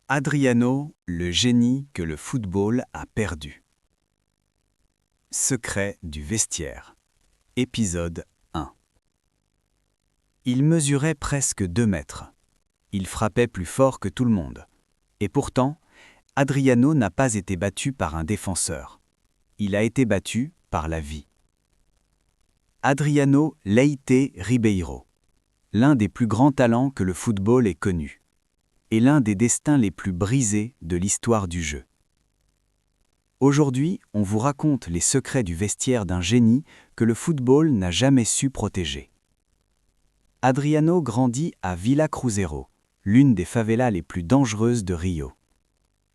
Adriano, le génie que le football a perdu. Secret du vestiaire. Épisode 1. Il mesurait presque 2 mètres. Il frappait plus fort que tout le monde. Et pourtant, Adriano n'a pas été battu par un défenseur. Il a été battu par la vie. Adriano Leite Ribeiro, l'un des plus grands talents que le football ait connu, et l'un des destins les plus brisés de l'histoire du jeu. Aujourd'hui, on vous raconte les secrets du vestiaire d'un génie que le football n'a jamais su protéger. Adriano grandit à Villa Cruzeiro, l'une des favelas les plus dangereuses de Rio.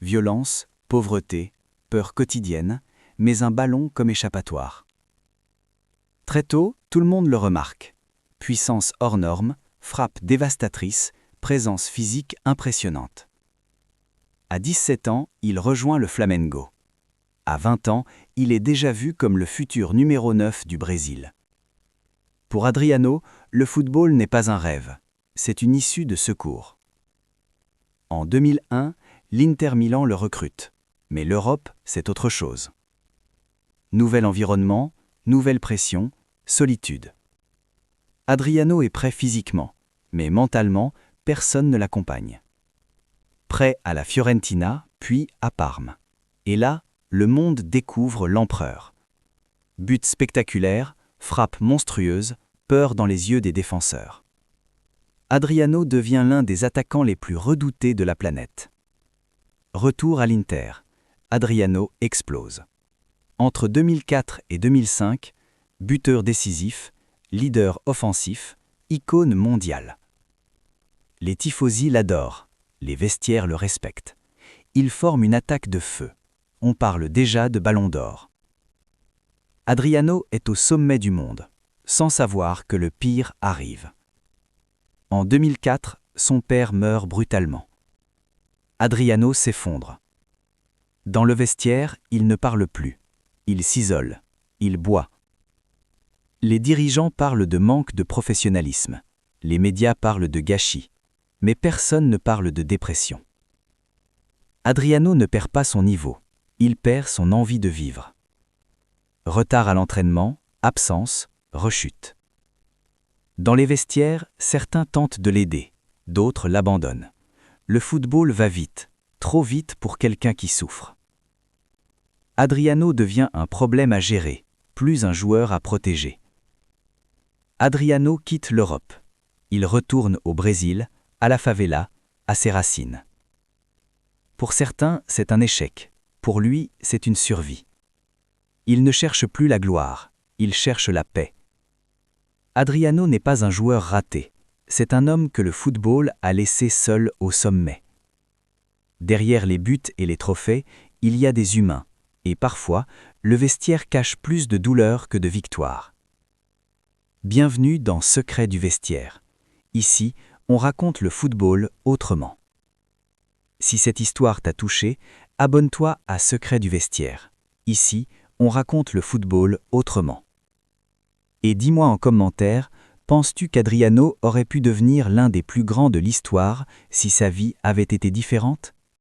Violence, pauvreté, peur quotidienne, mais un ballon comme échappatoire. Très tôt, tout le monde le remarque. Puissance hors norme, frappe dévastatrice, présence physique impressionnante. À 17 ans, il rejoint le Flamengo. À 20 ans, il est déjà vu comme le futur numéro 9 du Brésil. Pour Adriano, le football n'est pas un rêve, c'est une issue de secours. En 2001, l'Inter Milan le recrute, mais l'Europe, c'est autre chose. Nouvel environnement, nouvelle pression, solitude. Adriano est prêt physiquement, mais mentalement, personne ne l'accompagne. Prêt à la Fiorentina, puis à Parme. Et là, le monde découvre l'empereur. Buts spectaculaires, frappes monstrueuses, peur dans les yeux des défenseurs. Adriano devient l'un des attaquants les plus redoutés de la planète. Retour à l'Inter. Adriano explose. Entre 2004 et 2005, buteur décisif, leader offensif, icône mondiale. Les tifosi l'adorent, les vestiaires le respectent. Il forme une attaque de feu. On parle déjà de ballon d'or. Adriano est au sommet du monde, sans savoir que le pire arrive. En 2004, son père meurt brutalement. Adriano s'effondre. Dans le vestiaire, il ne parle plus. Il s'isole. Il boit. Les dirigeants parlent de manque de professionnalisme. Les médias parlent de gâchis. Mais personne ne parle de dépression. Adriano ne perd pas son niveau. Il perd son envie de vivre. Retard à l'entraînement, absence, rechute. Dans les vestiaires, certains tentent de l'aider, d'autres l'abandonnent. Le football va vite, trop vite pour quelqu'un qui souffre. Adriano devient un problème à gérer, plus un joueur à protéger. Adriano quitte l'Europe. Il retourne au Brésil, à la favela, à ses racines. Pour certains, c'est un échec. Pour lui, c'est une survie. Il ne cherche plus la gloire, il cherche la paix. Adriano n'est pas un joueur raté, c'est un homme que le football a laissé seul au sommet. Derrière les buts et les trophées, il y a des humains, et parfois, le vestiaire cache plus de douleur que de victoire. Bienvenue dans Secret du vestiaire. Ici, on raconte le football autrement. Si cette histoire t'a touché, abonne-toi à Secret du vestiaire. Ici, on raconte le football autrement. Et dis-moi en commentaire, penses-tu qu'Adriano aurait pu devenir l'un des plus grands de l'histoire si sa vie avait été différente ?